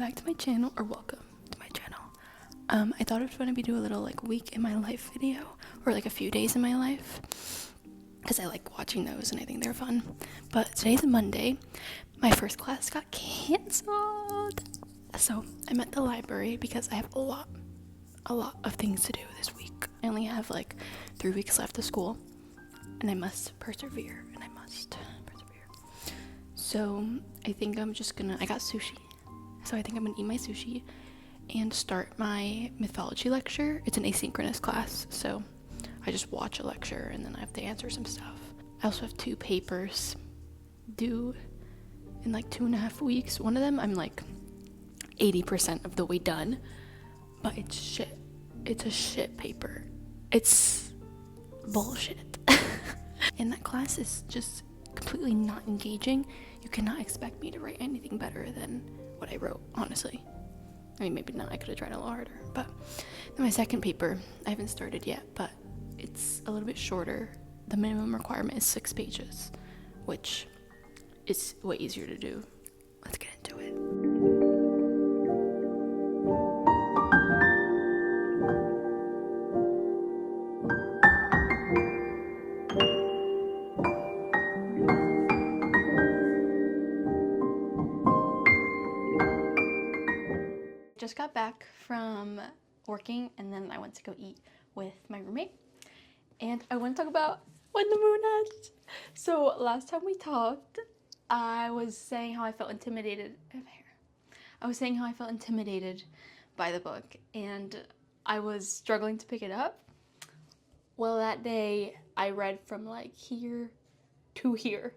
back to my channel, or welcome to my channel. I thought it was going to do a little like week in my life video, or like a few days in my life, because I like watching those and I think they're fun. But today's Monday, my first class got canceled, so I'm at the library because I have a lot of things to do this week. I only have like 3 weeks left of school, and I must persevere. So I think I'm just gonna, I got sushi, so I think I'm gonna eat my sushi and start my mythology lecture. It's an asynchronous class, so I just watch a lecture and then I have to answer some stuff. I also have 2 papers due in like 2.5 weeks. One of them I'm like 80% of the way done, but it's shit. It's a shit paper. It's bullshit. And that class is just completely not engaging. You cannot expect me to write anything better than what I wrote, honestly. I mean, maybe not, I could have tried a little harder. But then my second paper, I haven't started yet, but it's a little bit shorter. The minimum requirement is 6 pages, which is way easier to do. Let's get into it. Just got back from working, and then I went to go eat with my roommate, and I want to talk about when the moon ends. So last time we talked, I was saying how I felt intimidated by the book, and I was struggling to pick it up. Well, that day I read from like here to here.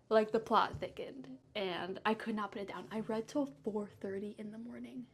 Like the plot thickened and I could not put it down. I read till 4:30 in the morning.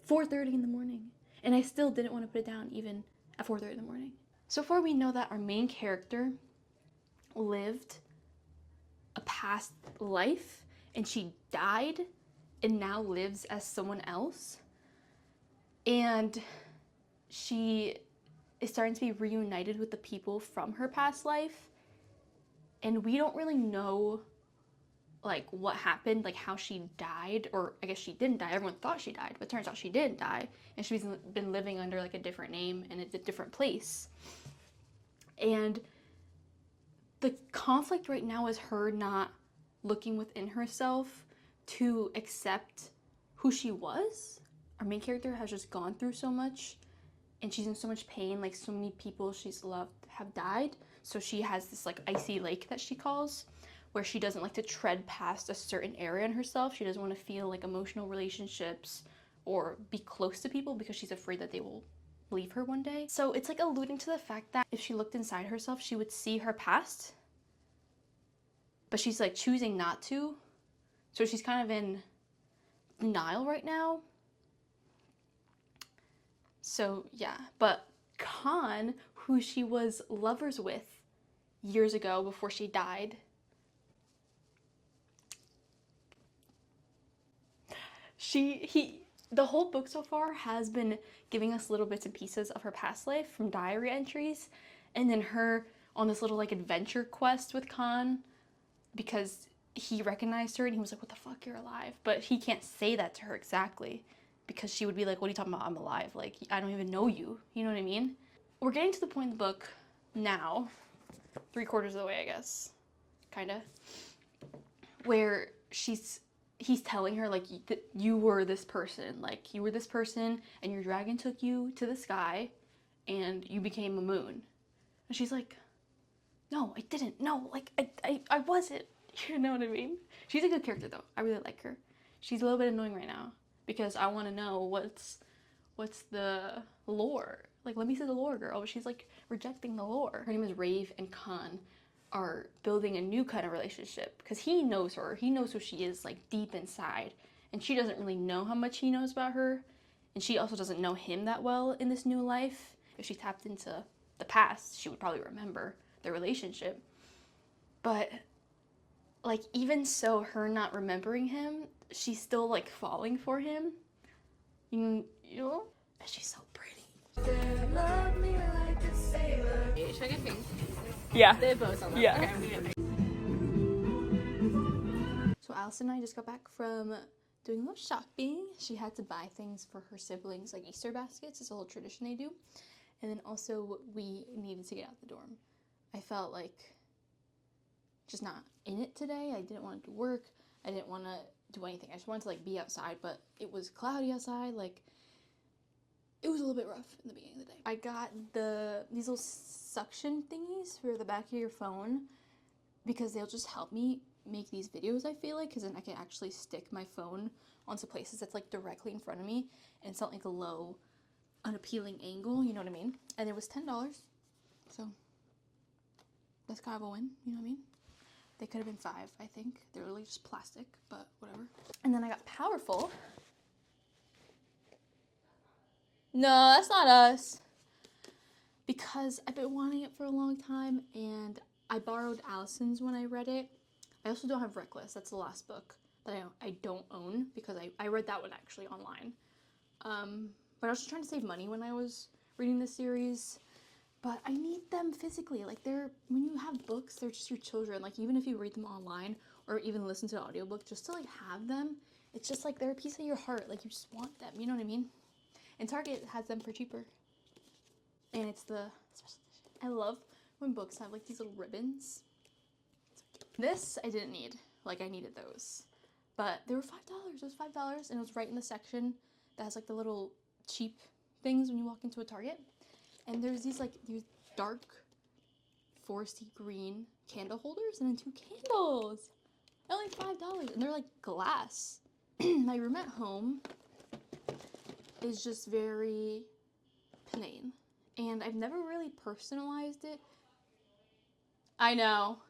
4:30 in the morning. And I still didn't want to put it down even at 4:30 in the morning. So far we know that our main character lived a past life and she died and now lives as someone else. And she is starting to be reunited with the people from her past life. And we don't really know like what happened, like how she died, or I guess she didn't die. Everyone thought she died, but it turns out she didn't die, and she's been living under like a different name in a different place. And the conflict right now is her not looking within herself to accept who she was. Our main character has just gone through so much, and she's in so much pain. Like, so many people she's loved have died, so she has this like icy lake that she calls, where she doesn't like to tread past a certain area in herself. She doesn't want to feel like emotional relationships or be close to people because she's afraid that they will leave her one day. So it's like alluding to the fact that if she looked inside herself, she would see her past, but she's like choosing not to. So she's kind of in denial right now. So yeah, but Khan, who she was lovers with years ago before she died, the whole book so far has been giving us little bits and pieces of her past life from diary entries, and then her on this little like adventure quest with Khan, because he recognized her and he was like, what the fuck, you're alive? But he can't say that to her exactly, because she would be like, what are you talking about? I'm alive. Like, I don't even know you. You know what I mean? We're getting to the point in the book now, 3/4 of the way, I guess, kinda, where he's telling her, like, you were this person, and your dragon took you to the sky, and you became a moon. And she's like, no, I didn't. No, like, I wasn't. You know what I mean? She's a good character, though. I really like her. She's a little bit annoying right now, because I want to know what's the lore. Like, let me see the lore, girl. But she's, like, rejecting the lore. Her name is Rave, and Khan are building a new kind of relationship, because he knows her. He knows who she is, like, deep inside, and she doesn't really know how much he knows about her, and she also doesn't know him that well in this new life. If she tapped into the past, she would probably remember their relationship. But like, even so, her not remembering him, she's still like falling for him, you know? And she's so pretty. Should I get pink? Yeah. They have bows on them. Yeah. Okay, I'm gonna get pink. So Allison and I just got back from doing a little shopping. She had to buy things for her siblings, like Easter baskets. It's a whole tradition they do. And then also we needed to get out the dorm. I felt like just not in it today. I didn't want to do work. I didn't want to do anything. I just wanted to like be outside, but it was cloudy outside. Like it was a little bit rough in the beginning of the day. I got these little suction thingies for the back of your phone because they'll just help me make these videos, I feel like, because then I can actually stick my phone onto places that's like directly in front of me and it's not like a low, unappealing angle, you know what I mean? And it was $10, so that's kind of a win, you know what I mean? They could have been $5, I think. They're really just plastic, but whatever. And then I got Powerful. No, that's not us. Because I've been wanting it for a long time, and I borrowed Allison's when I read it. I also don't have Reckless. That's the last book that I don't own because I read that one actually online. But I was just trying to save money when I was reading this series. But I need them physically. Like when you have books, they're just your children. Like even if you read them online or even listen to an audiobook, just to like have them, it's just like they're a piece of your heart. Like you just want them, you know what I mean? And Target has them for cheaper. And it's the special edition. I love when books have like these little ribbons. This I didn't need. Like I needed those. But they were $5. It was $5 and it was right in the section that has like the little cheap things when you walk into a Target. And there's these dark foresty green candle holders and then 2 candles. Only $5 and they're like glass. My room at home is just very plain. And I've never really personalized it. I know.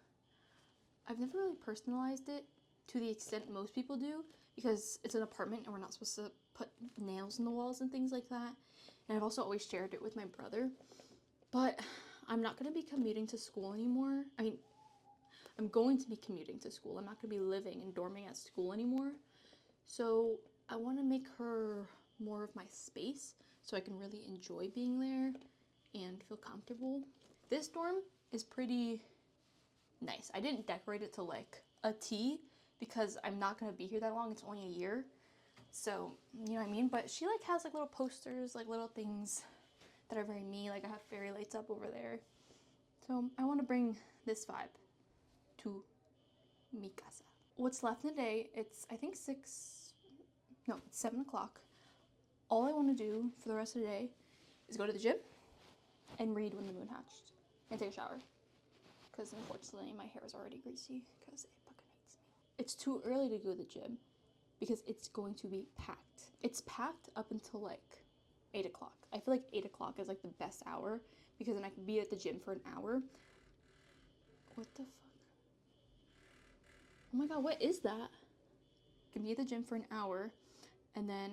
I've never really personalized it to the extent most people do because it's an apartment and we're not supposed to put nails in the walls and things like that. And I've also always shared it with my brother. But I'm not going to be commuting to school anymore. I mean, I'm going to be commuting to school. I'm not going to be living and dorming at school anymore. So I want to make her more of my space so I can really enjoy being there and feel comfortable. This dorm is pretty nice. I didn't decorate it to like a T because I'm not going to be here that long. It's only a year. So, you know what I mean? But she like has like little posters, like little things that are very me. Like I have fairy lights up over there. So I want to bring this vibe to mi casa. What's left in the day, it's I think it's 7 o'clock. All I want to do for the rest of the day is go to the gym and read When the Moon Hatched and take a shower. Because unfortunately my hair is already greasy because it fucking hates me. It's too early to go to the gym because it's going to be packed. It's packed up until like 8 o'clock. I feel like 8 o'clock is like the best hour because then I can be at the gym for an hour. What the fuck? Oh my god, what is that? I can be at the gym for an hour and then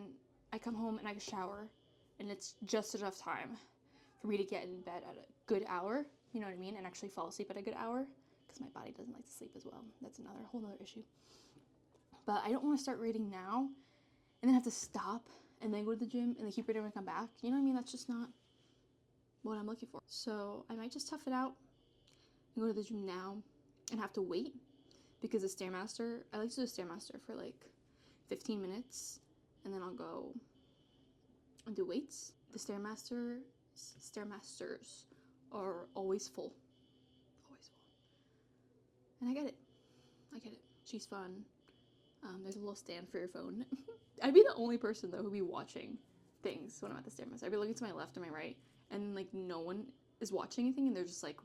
I come home and I shower and it's just enough time for me to get in bed at a good hour, you know what I mean, and actually fall asleep at a good hour because my body doesn't like to sleep as well. That's another whole nother issue. But I don't want to start reading now and then have to stop and then go to the gym and then keep reading when I come back. You know what I mean? That's just not what I'm looking for. So I might just tough it out and go to the gym now and have to wait because the Stairmaster, I like to do the Stairmaster for like 15 minutes and then I'll go and do weights. The Stairmasters are always full. Always full. And I get it. She's fun. There's a little stand for your phone. I'd be the only person though who'd be watching things when I'm at the Stairmaster. I'd be looking to my left and my right and like no one is watching anything and they're just like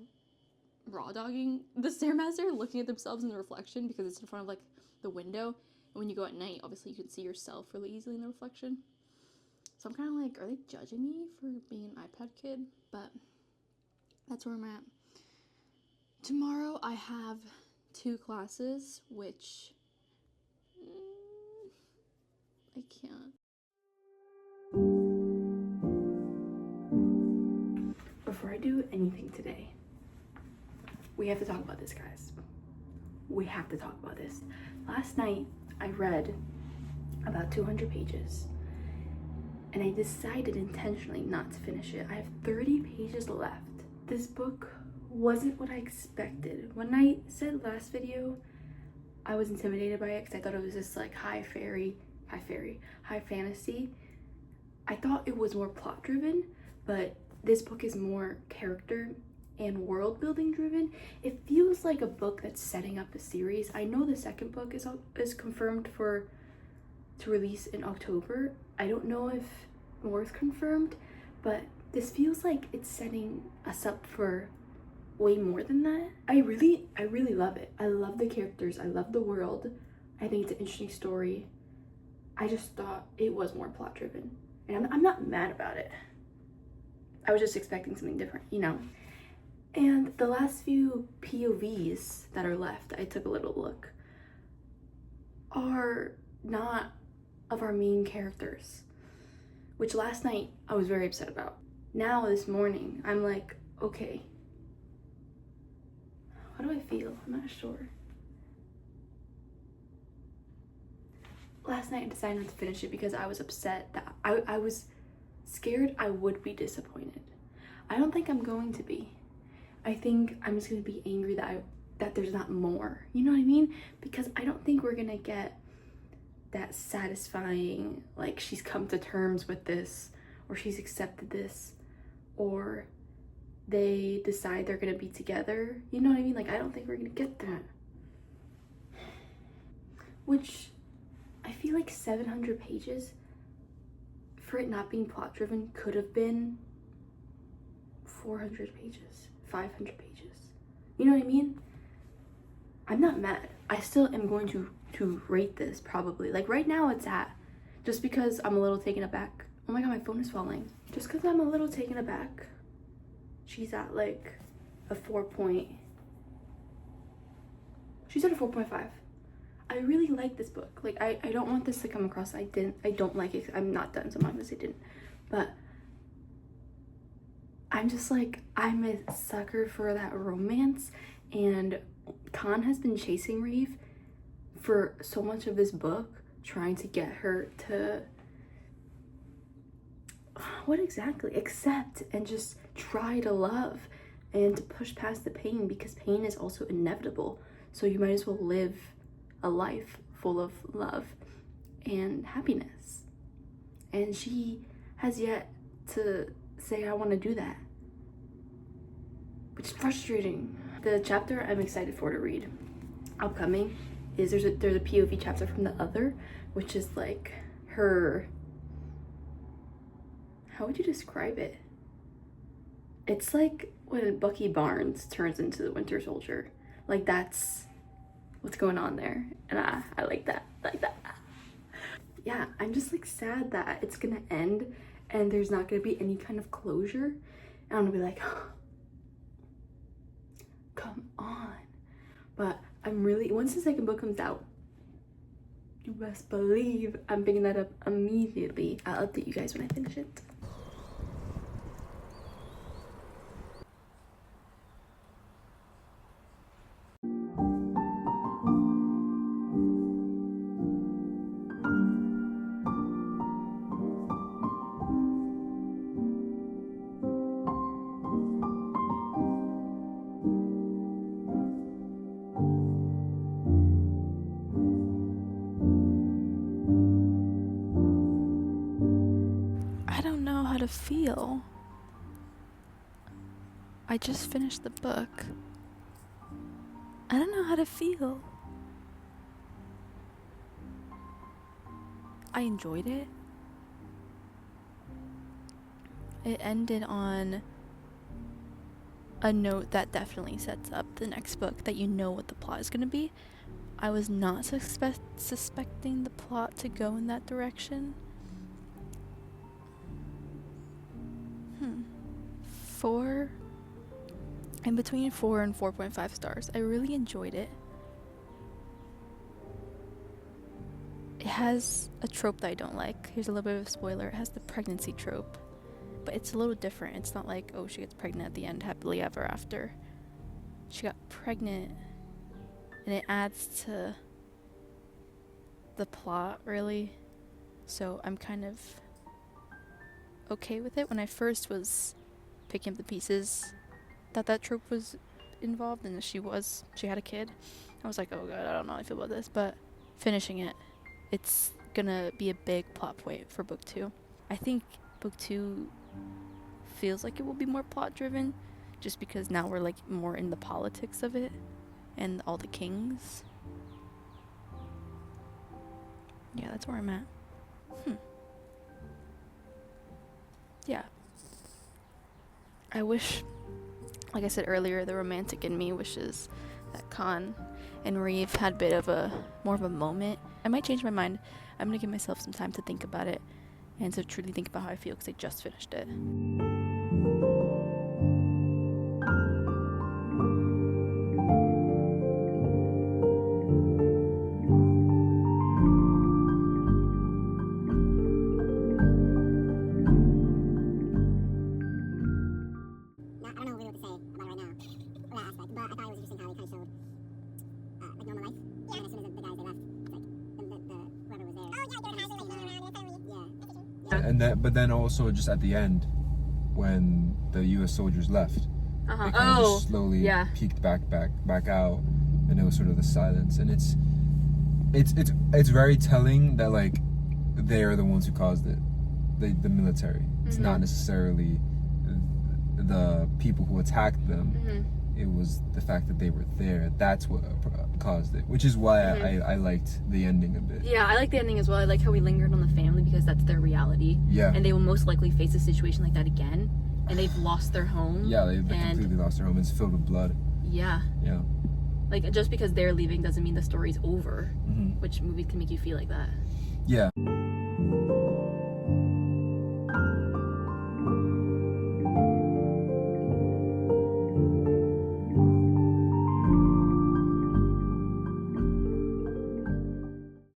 raw dogging the Stairmaster, looking at themselves in the reflection because it's in front of like the window. And when you go at night, obviously you can see yourself really easily in the reflection. So I'm kind of like, are they judging me for being an iPad kid? But that's where I'm at. Tomorrow I have 2 classes, which I can't. Before I do anything today, we have to talk about this, guys. We have to talk about this. Last night, I read about 200 pages, and I decided intentionally not to finish it. I have 30 pages left. This book wasn't what I expected. When I said last video, I was intimidated by it because I thought it was this like high fairy high fairy, high fantasy. I thought it was more plot driven, but this book is more character and world building driven. It feels like a book that's setting up a series. I know the second book is confirmed to release in October. I don't know if more is confirmed, but this feels like it's setting us up for way more than that. I really love it. I love the characters. I love the world. I think it's an interesting story. I just thought it was more plot driven, and I'm not mad about it. I was just expecting something different, you know? And the last few POVs that are left, I took a little look, are not of our main characters, which last night I was very upset about. Now this morning, I'm like, okay, how do I feel? I'm not sure. Last night I decided not to finish it because I was upset that I was scared I would be disappointed. I don't think I'm going to be. I think I'm just gonna be angry that there's not more. You know what I mean? Because I don't think we're gonna get that satisfying, like she's come to terms with this, or she's accepted this, or they decide they're gonna be together. You know what I mean? Like, I don't think we're gonna get that. Which I feel like 700 pages, for it not being plot driven, could have been 400 pages, 500 pages. You know what I mean? I'm not mad. I still am going to rate this probably. Like right now it's at, just because I'm a little taken aback. Oh my god, my phone is falling. Just because I'm a little taken aback, she's at like a 4.5. I really like this book. Like I don't want this to come across I don't like it. I'm not done, so I'm not gonna say didn't. But I'm just like, I'm a sucker for that romance, and Khan has been chasing Reeve for so much of this book, trying to get her to, what exactly? Accept and just try to love and to push past the pain, because pain is also inevitable. So you might as well live a life full of love and happiness. And she has yet to say, I want to do that, which is frustrating. The chapter I'm excited for to read upcoming is there's a POV chapter from the other, which is like her, how would you describe it? It's like when Bucky Barnes turns into the Winter Soldier. Like, that's what's going on there, and I like that. Yeah, I'm just like sad that it's gonna end and there's not gonna be any kind of closure, and I'm gonna be like, come on. But I'm really, once the second book comes out, you best believe I'm picking that up immediately. I'll update you guys when I finish it. I don't know how to feel. I just finished the book. I don't know how to feel. I enjoyed it. It ended on a note that definitely sets up the next book, that you know what the plot is going to be. I was not suspecting the plot to go in that direction. In between 4 and 4.5 stars. I really enjoyed it. It has a trope that I don't like. Here's a little bit of a spoiler. It has the pregnancy trope, but it's a little different. It's not like, oh, she gets pregnant at the end, happily ever after. She got pregnant, and it adds to the plot, really. So I'm kind of okay with it. When I first was picking up the pieces, that trope was involved, and she had a kid, I was like, oh god, I don't know how I feel about this. But finishing it, it's gonna be a big plot point for book 2. I think book 2 feels like it will be more plot driven, just because now we're like more in the politics of it and all the kings. Yeah, that's where I'm at. Yeah. I wish, like I said earlier, the romantic in me wishes that Khan and Reeve had a bit of more of a moment. I might change my mind. I'm gonna give myself some time to think about it and to truly think about how I feel, because I just finished it. And that, but then also just at the end, when the U.S. soldiers left, they kind of just slowly peeked back out, and it was sort of the silence. And it's very telling that like they are the ones who caused it, the military. It's not necessarily the people who attacked them. It was the fact that they were there. That's what caused it, which is why I liked the ending a bit. Yeah, I like the ending as well. I like how we lingered on the family, because that's their reality. Yeah. And they will most likely face a situation like that again, and they've lost their home. Yeah, they completely lost their home. It's filled with blood. Yeah. Yeah. Like, just because they're leaving doesn't mean the story's over, which movies can make you feel like that. Yeah.